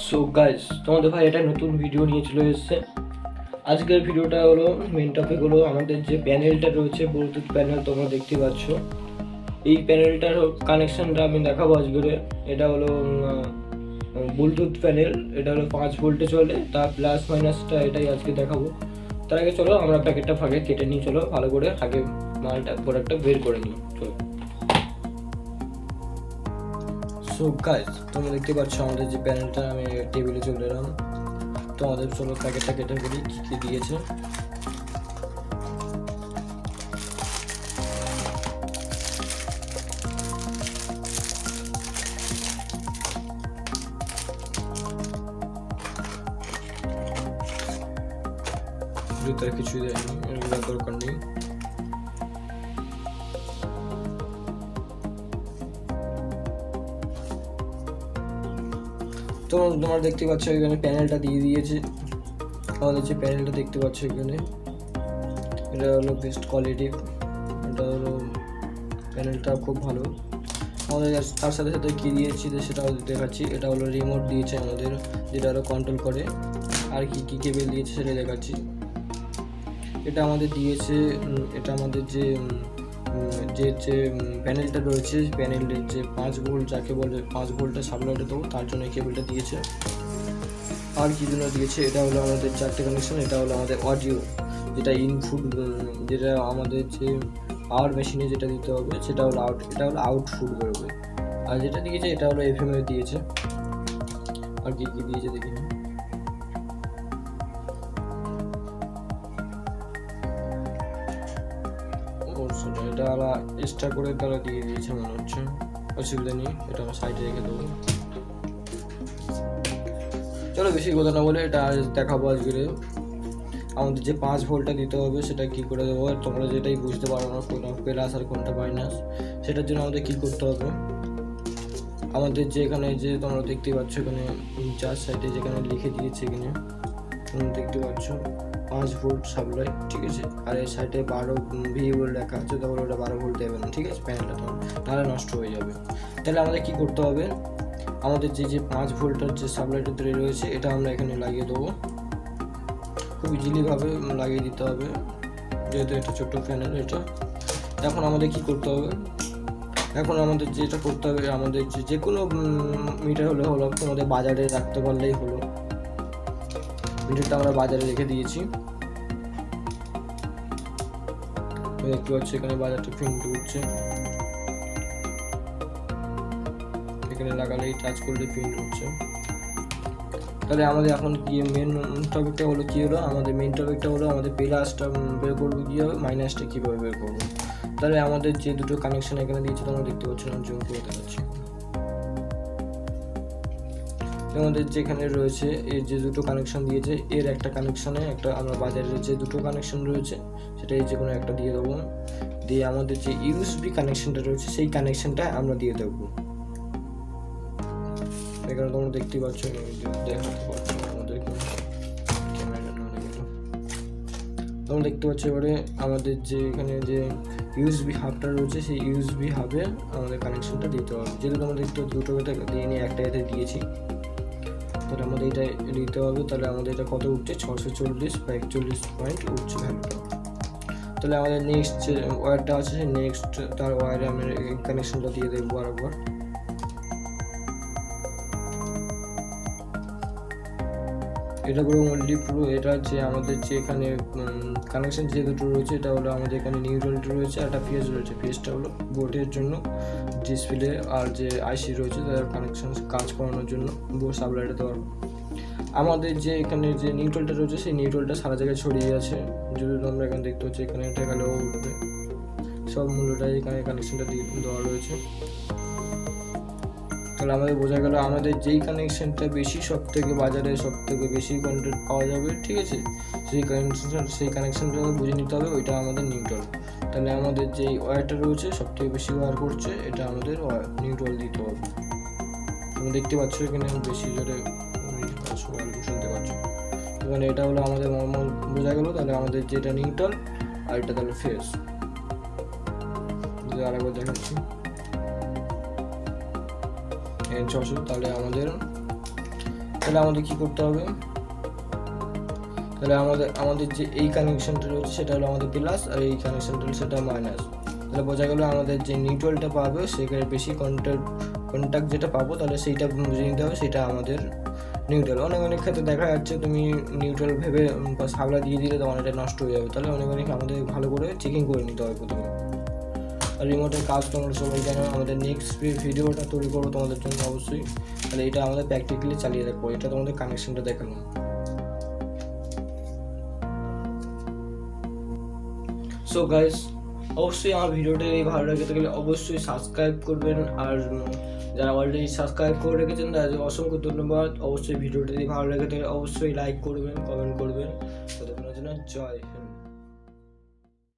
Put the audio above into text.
So guys, তোমাদের ভাই এটা নতুন ভিডিও নিয়ে চলে এসেছে। আজকের ভিডিওটা হলো মেন টপিক হলো আমাদের যে প্যানেলটা রয়েছে, ব্লুটুথ প্যানেল তোমরা দেখতে পাচ্ছ। এই প্যানেলটার কানেকশনটা আমি দেখাবো আজকের। এটা হলো ব্লুটুথ প্যানেল, এটা হলো 5 ভোল্টে চলে, তার প্লাস মাইনাসটা এটাই আজকে দেখাবো। তার আগে চলো আমরা প্যাকেটটা ফাঁকে কেটে নিই, চলো ভালো করে আগে মালটা প্রোডাক্টটা বের করে নিই, চলো। সো গাইস, তোমরা দেখতে পাচ্ছ আমাদের যে প্যানেলটা আমি টেবিলে চলে এলাম। তো আমাদের চলো প্যাকেটটা কেটে করি কী কী দিয়েছে। ভিতরে কিছুই দেয়নি, এগুলো দরকার নেই। তো তোমরা দেখতে পাচ্ছ এখানে প্যানেলটা দিয়ে দিয়েছে। আমাদের যে প্যানেলটা দেখতে পাচ্ছ এখানে, এটা হলো বেস্ট কোয়ালিটি। এটা হলো প্যানেলটা খুব ভালো। আমাদের তার সাথে সাথে কী দিয়েছি সেটাও দেখাচ্ছি। এটা হলো রিমোট দিয়েছে আমাদের, যেটা হলো কন্ট্রোল করে। আর কি কী কেবল দিয়েছে সেটা দেখাচ্ছি। এটা আমাদের দিয়েছে, এটা আমাদের যে যে প্যানেলটা রয়েছে, প্যানেলের যে 5 ভোল্ট যাকে বলে 5 ভোল্টের সাপ্লাইটা দেবো, তার জন্য এই কেবলটা দিয়েছে। আর কি জন্য দিয়েছে, এটা হলো আমাদের 4টে কানেকশন। এটা হলো আমাদের অডিও, যেটা ইনপুট, যেটা আমাদের যে পাওয়ার মেশিনে যেটা দিতে হবে সেটা হলো এটা হলো আউটপুট বেরোবে। আর যেটা দিয়েছে এটা হলো FM এর দিয়েছে। আর কি কি দিয়েছে দেখি না। এটা এক্সট্রা করে তারা দিয়ে দিয়েছে মনে হচ্ছে, অসুবিধা নেই, এটা আমার সাইডে রেখে দেবো। চলো বেশি কথা না বলে এটা দেখাবো আজকে। আমাদের যে 5 ভোল্টটা দিতে হবে সেটা কি করে দেবো, তোমরা যেটাই বুঝতে পারো না কোনটা প্লাস আর কোনটা মাইনাস, সেটার জন্য আমাদের কি করতে হবে। আমাদের যে এখানে যে তোমরা দেখতে পাচ্ছ এখানে 4 সাইডে যেখানে লিখে দিয়েছে, এখানে তোমরা দেখতে পাচ্ছ 5 ভোল্ট সাপ্লাই, ঠিক আছে। আর এই সাইডে 12 ভি ভোল্ট লেখা আছে, তাহলে ওটা 12 ভোল্ট দেবে না, ঠিক আছে, প্যানেলটা তাহলে নষ্ট হয়ে যাবে। তাহলে আমাদের কি করতে হবে, আমাদের যে 5 ভোল্টের যে সাপ্লাইটা তৈরি রয়েছে এটা আমরা এখানে লাগিয়ে দেবো। খুব ইজিলিভাবে লাগিয়ে দিতে হবে, যেহেতু এটা ছোট্ট প্যানেল। এটা এখন আমাদের কি করতে হবে, এখন আমাদের যেটা করতে হবে, আমাদের যে কোনো মিটার হলে হলো, আমাদের বাজারে রাখতে পারলেই হলো। মিটারটা আমরা বাজারে রেখে দিয়েছি, দেখতে পাচ্ছি এখানে বাজারটা প্রিন্ট উঠছে। এখানে লাগালেই টাচ করলে প্রিন্ট উঠছে। তাহলে আমাদের এখন কি মেন টপিকটা হলো, কী হলো আমাদের মেন টপিকটা হলো আমাদের প্লাসটা বের করবো কীভাবে, মাইনাসটা কীভাবে বের করবো। তাহলে আমাদের যে দুটো কানেকশন এখানে দিয়েছে তোমরা দেখতে পাচ্ছ না, জুম করে দেখাচ্ছি। আমাদের যেখানে রয়েছে এর যে দুটো কানেকশন দিয়েছে, এর একটা কানেকশনে একটা আমরা বাজারের যে দুটো কানেকশন রয়েছে সেটা যে কোনো একটা দিয়ে দেবো। দিয়ে আমাদের যে ইউএসবি কানেকশনটা রয়েছে সেই কানেকশনটা আমরা দিয়ে দেবো। এখানে তোমরা দেখতে পাচ্ছ, দেখাতে পারছো আমাদের ক্যামেরা না গেল, তোমরা দেখতে পাচ্ছ। এবারে আমাদের যে এখানে যে ইউএসবি হাবটা রয়েছে সেই ইউএসবি হাবে আমাদের কানেকশনটা দিতে হবে। যেহেতু তোমরা দেখতে দুটো দিয়ে নিয়ে একটা এতে দিয়েছি, তাহলে আমাদের এটা দিতে হবে। তাহলে আমাদের এটা কত উঠছে, 640 বা 41 পয়েন্ট উঠছে ভ্যালুটা। তাহলে আমাদের নেক্সট যে ওয়্যারটা আছে সেই নেক্সট তার ওয়্যারে আমরা কানেকশনটা দিয়ে দেবো বরাবর। এটা পুরো মল্টি পুরো, এটা যে আমাদের যে এখানে কানেকশন যে দুটো রয়েছে, এটা হলো আমাদের এখানে নিউট্রালটা রয়েছে, একটা ফেজ রয়েছে। ফেজটা হলো বোর্ডের জন্য, ডিসপ্লে আর যে আইসি রয়েছে তার কানেকশন কাজ করানোর জন্য বোর্ড সাপ্লাইটা দেওয়ার। আমাদের যে এখানে যে নিউট্রালটা রয়েছে সেই নিউট্রালটা সারা জায়গায় ছড়িয়ে আছে, যদি তোমরা এখানে দেখতে পাচ্ছ এখানে এটা গেলেও উঠবে, সব মূল্যটাই এখানে কানেকশনটা দিয়ে দেওয়া রয়েছে। তাহলে আমাদের বোঝা গেল আমাদের যেই কানেকশনটা বেশি, সব থেকে বাজারে সব থেকে বেশি কন্টেন্ট পাওয়া যাবে, ঠিক আছে, সেই কানেকশনটা বুঝে নিতে হবে, ওইটা আমাদের নিউট্রাল। তাহলে আমাদের যেই ওয়্যারটা রয়েছে সব থেকে বেশি ওয়্যার করছে, এটা আমাদের নিউট্রাল দিতে হবে। তুমি দেখতে পাচ্ছ এখানে বেশি জোরে শুনতে পাচ্ছ এখানে, এটা হলো আমাদের নর্মাল বোঝা গেল। তাহলে আমাদের যেটা নিউট্রাল আর এটা তাহলে ফেজ, যদি আরেকবার দেখাচ্ছি 600, তাহলে আমাদের তাহলে আমাদের কী করতে হবে, তাহলে আমাদের যে এই কানেকশনটা রয়েছে সেটা হলো আমাদের প্লাস, আর এই কানেকশনটা হলো সেটা মাইনাস। তাহলে বোঝা গেলো আমাদের যে নিউট্রালটা পাবে সেখানে বেশি কন্ট্যাক্ট যেটা পাবো তাহলে সেইটা বুঝে নিতে হবে, সেটা আমাদের নিউট্রাল। অনেক ক্ষেত্রে দেখা যাচ্ছে তুমি নিউট্রাল ভেবে বা সাবলা দিয়ে দিলে তখন এটা নষ্ট হয়ে যাবে, তাহলে অনেক আমাদের ভালো করে চেকিং করে নিতে হবে প্রথমে। আর রিমোটের কাজ তোমরা সবাই জানো, আমাদের নেক্সট ভিডিওটা তৈরি করবো তোমাদের জন্য অবশ্যই। তাহলে এটা আমাদের প্র্যাকটিক্যালি চালিয়ে রাখবো, এটা তোমাদের কানেকশনটা দেখানো। সো গাইস, অবশ্যই আমার ভিডিওটা ভালো লেগে থাকলে অবশ্যই সাবস্ক্রাইব করবেন, আর যারা অলরেডি সাবস্ক্রাইব করে রেখেছেন তাদের অসংখ্য ধন্যবাদ। অবশ্যই ভিডিওটা যদি ভালো লেগে থাকলে অবশ্যই লাইক করবেন, কমেন্ট করবেন। ততক্ষণের জন্য জয় হিন্দ।